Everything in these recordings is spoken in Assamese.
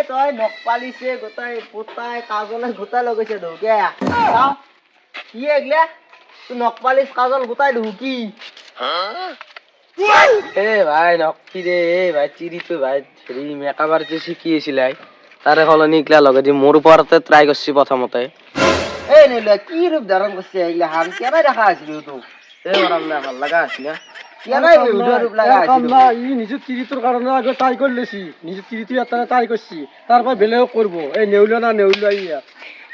তই নখ পালিছে গোটাই পোতাই কাজলে গোটাই লগাইছে ঢুকে চাও কি এগলা তুই নখ পালিশ কাজল গোটাই ঢুকি এ ভাই নকি রে ভাই চিৰি তো ভাই হেৰি মেকআপ আৰ্টিষ্ট শিকিছিলাই তাৰে সলনি ইগলা লগে দি মোৰ ওপৰতে ট্ৰাই কৰিছি প্ৰথমতে এই নেলা কি ৰূপ ধাৰণ কৰিছে এইগলা হান কেনে দেখা আছিল তো এই মৰাম না ভাল লগা আছিল না কেনে ভিডিঅ ৰূপ লাগা আছিল ই নিজৰ তিৰিটোৰ কাৰণে আগে ট্ৰাই কৰি লৈছি নিজৰ তিৰিটো এটা ট্ৰাই কৰিছি তাৰ পৰা বেলেগ কৰিব এই নেউলিয়া ইয়া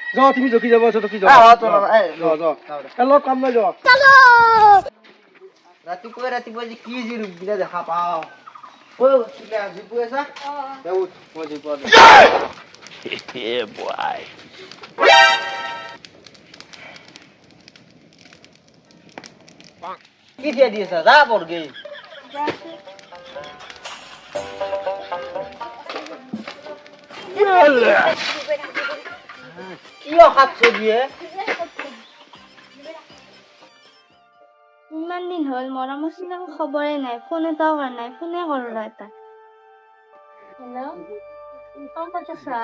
যাও তুমি জকি যাব আছো জকি যাও অলপ কাম নাই যাও ৰাতিপুৱা যে কি যি ৰূপ গিলা দেখা পাও ও কিলা আজি পুৱাছা দেউত মই যি পোৱা এ বয় কি দিয়া দিছা যা পড়গে কি অখাত দিয়ে ইমান দিন হল মৰমৰ চিনা খবৰে নাই ফোন এটাও কৰা নাই ফোনে কৰো না এটা হেল্ল' ক'ত আছা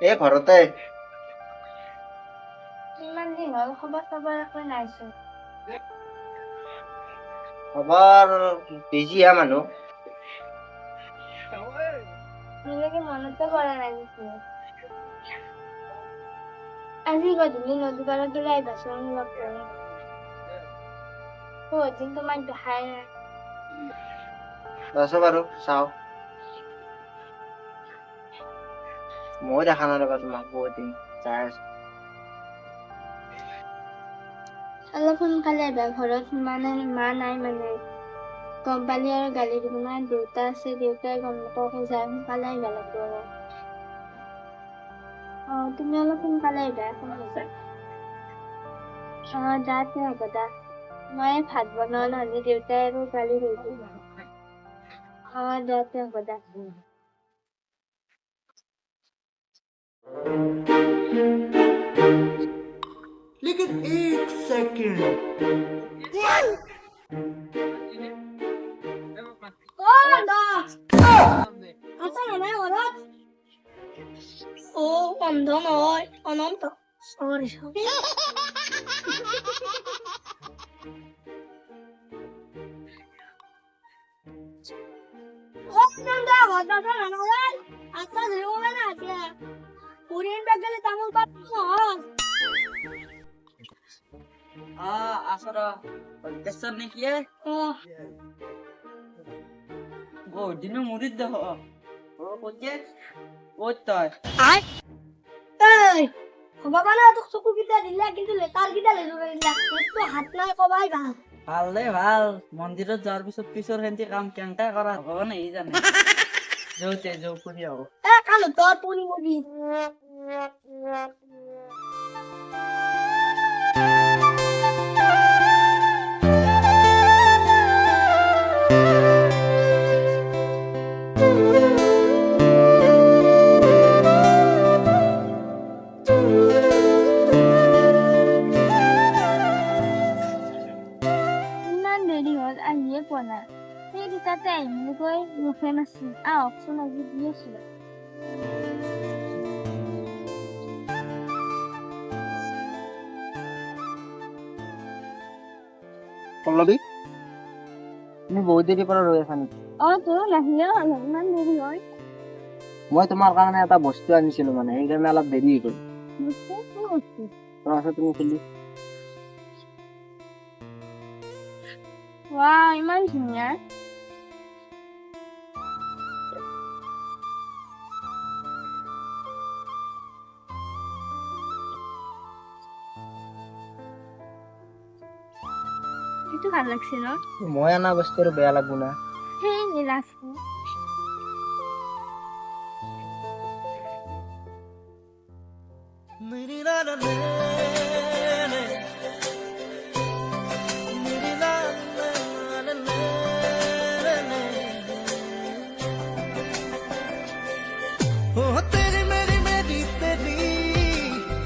এ ঘৰতে ইমান দিন হল খবৰ খবৰ একো নাইচোন খবৰ বিজি হা মানুহ নিজকে মনতে কৰা নাই নেকি আজি গধূলি নদী পাৰত গেলে আহিবাচোন লগ কৰিম বহুত দিন তোমাক দেখাই নাই আছো বাৰু চাও মই দেখা নাই ৰবা তোমাক বহুত দিন চাই আছো অলপ সোনকালে আহিবা ঘৰত মা নাই মানে গম পালি আৰু গালি দিব না দেউতা আছে দেউতাই গম নাপাওঁ যায় সোনকালে আহিবা লাগিব আৰু তুমি অলপ সোনকালে আহিবা এখন বজাত দা তে হ'ব দা মই ভাত বনোৱা নহ'লে দেউতাই আৰু গালি দিব দা তে হ'ব দা लेकिन एक सेकंड বন্ধ নহয় অনন্ত সৰি আসর কেসর নাকি দিন মুড়ি দেহ কোচে ওই তয় বাবা না তোক চকু কিটা দিলা কিন্তু লেতাৰ কিটা লৈ দিলা তো হাত নাই কবাই ভাল ভাল দে ভাল মন্দিৰত যোৱাৰ পিছত পিছৰ হেন্তি কাম কেংকা কৰা ভগৱানে এই জানে যৌতে যৌ কৰি আহো কালো তোৰ পুনি মৰি তাতে আহিম কৈ মুখে নাছিল আহকচোন আজি দি আছো পল্লৱী তুমি বহুত দেৰিৰ পৰা ৰৈ আছা নেকি তো নাহিলেও ইমান দেৰি হয় মই তোমাৰ কাৰণে এটা বস্তু আনিছিলো মানে সেইকাৰণে অলপ দেৰি হৈ গ'ল তুমি খেলি ইমান ধুনীয়া এইটো ভাল লাগছে ন মই আনা বস্তু আৰু বেয়া লাগব না সেই নীলাচ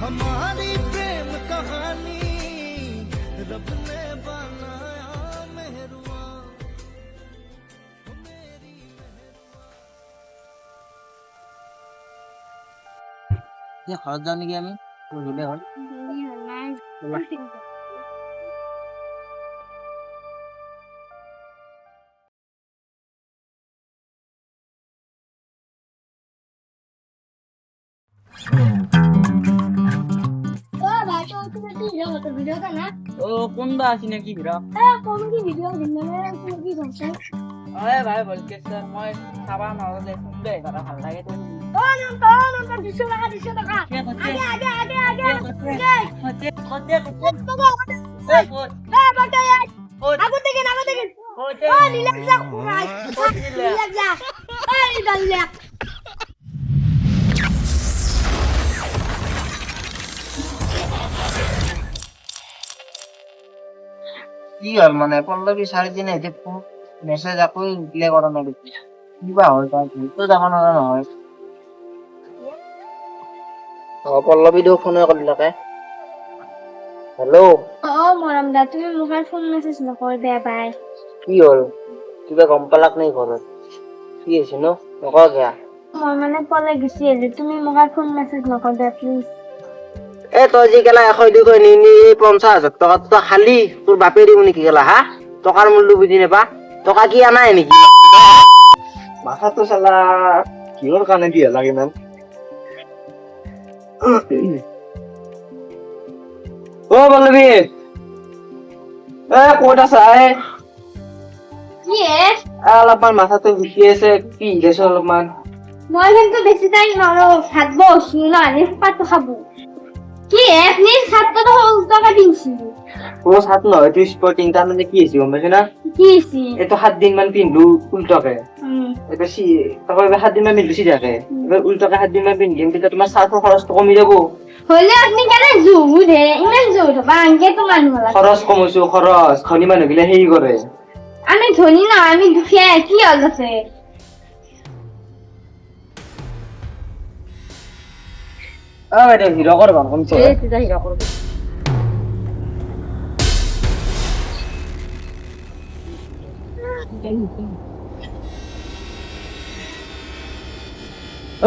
हमारी प्रेम कहानी रब ने बनाया मेहरुआ ঘৰত যাওঁ নেকি আমি গধূলি হ'ল দেৰি হ'ল নাই ও কোনবা আছে নাকি ভিড় এ ভাই বলকেছে মই খাবা নহলে শুনবে কথা ভাল লাগে তো কি হ'ল মানে পল্লৱী চাৰিদিনে এতিয়া মেছেজ আকৌ ৰিপ্লাই কৰা নাই কিবা হয় তাৰ তো যাব নোৱাৰা নহয় পল্লৱী দিও ফোনে কৰিলাকে হেল্ল' মৰম দা তুমি মোক আৰু ফোন মেছেজ নকৰিবা বাই কি হ'ল কিবা গম পালাক নাই ঘৰত কি হৈছে ন নকওঁ কিয়া মই মানে পলাই গুচি আহিলো তুমি মোক আৰু ফোন মেছেজ নকৰিবা প্লিজ এ তই যি গেলা 100-200 নি 50,000 টকা তো খালি তোৰ বাপে দিব নেকি গেলা হা টকাৰ মূল্য বুজি নাপা টকা কি আনাই নেকি মাথাটো চালা কিহৰ কাৰণে দিয়া লাগে ইমান ও পল্লৱী এ ক'ত আছা Yes, অলপমান মাথাটো বিষি আছে কি গেছে অলপমান মই কিন্তু বেছি টাইম নৰো ভাত বসি না নে পাতো খাবো কি আপনি সাতটা তো টাকা দিছি ও সাত নহয় তুই স্পটিং তাৰ মানে কি হৈছে গম পাইছ না কিছি এইটো 7 দিন মান পিন্ধু উল্টাকে এটা সি তখন 7 দিন মান পিন্ধু সিধাকে এবার উল্টাকে 7 দিন মান পিন্ধিম তেতিয়া তোমাৰ সাফৰ খৰচটো কমি যাব হলে আপনি কেন জুহু দে ইমান জুহু বা আনকে তো মানুহ লাগা খৰচ কমছো খৰচ ধনী মানুহ গিলা হেই কৰে আমি ধনী না আমি দুখিয়া কি হল আছে এটা হিরো করবা কমছে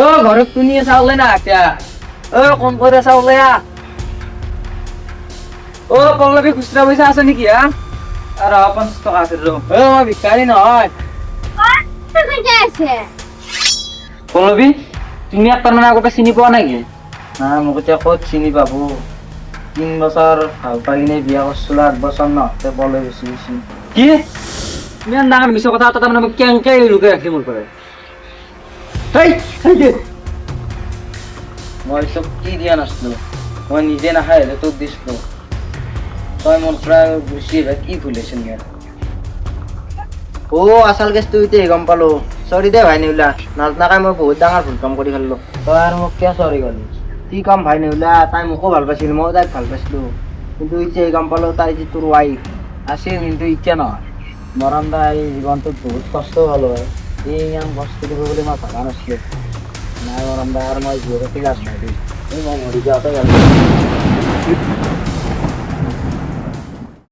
ও ঘরে তুনিয়ে চাউলে না একটা ও কোন করে চাউলে ও পল্লবী খুচরা পয়সা আছে নাকি আর 50 টাকা আছে ও মই ভিখারি নহয় কত আছে পল্লবী তুমি একটা মানে আগতে চিনি পোৱা নাকি না মোক এতিয়া ক'ত চিনি পাবো 3 বছৰ ভাল পাই কিনে বিয়া কৰিছিলো 8 বছৰ নহতে বলে বেছি কি ইমান ডাঙৰ মিছা কথা এটা মানে মোক কেংকে লুকাই ৰাখি মোৰ পৰা মই চব কি দিয়া নাছিলো মই নিজে নাখাই তোক দিছিলো তই মোৰ পৰা গুচি কি ভুলিছিল ইয়াৰ ও আচল কেছটো এতিয়া গম পালো সৰি দে ভাই নেউলা নাজনাকাই মই বহুত ডাঙৰ ভুল কাম কৰি ফেললো তই আৰু মোক কিয় সৰি গলি কি কাম ভাই নেউলা তাই মোকো ভাল পাইছিল মই তাইক ভাল পাইছিলো কিন্তু এতিয়া গম পালো তাই যে তোৰ ৱাইফ আছিল কিন্তু এতিয়া নহয় মৰম দাই জীৱনটোত বহুত কষ্ট হ'ল হয় এই ইমান কষ্ট দিব বুলি মই ভাবা নাছিলো নাই মৰম দা আৰু মই জীৱ ক্লাছ নাই মই মৰি যাওঁতে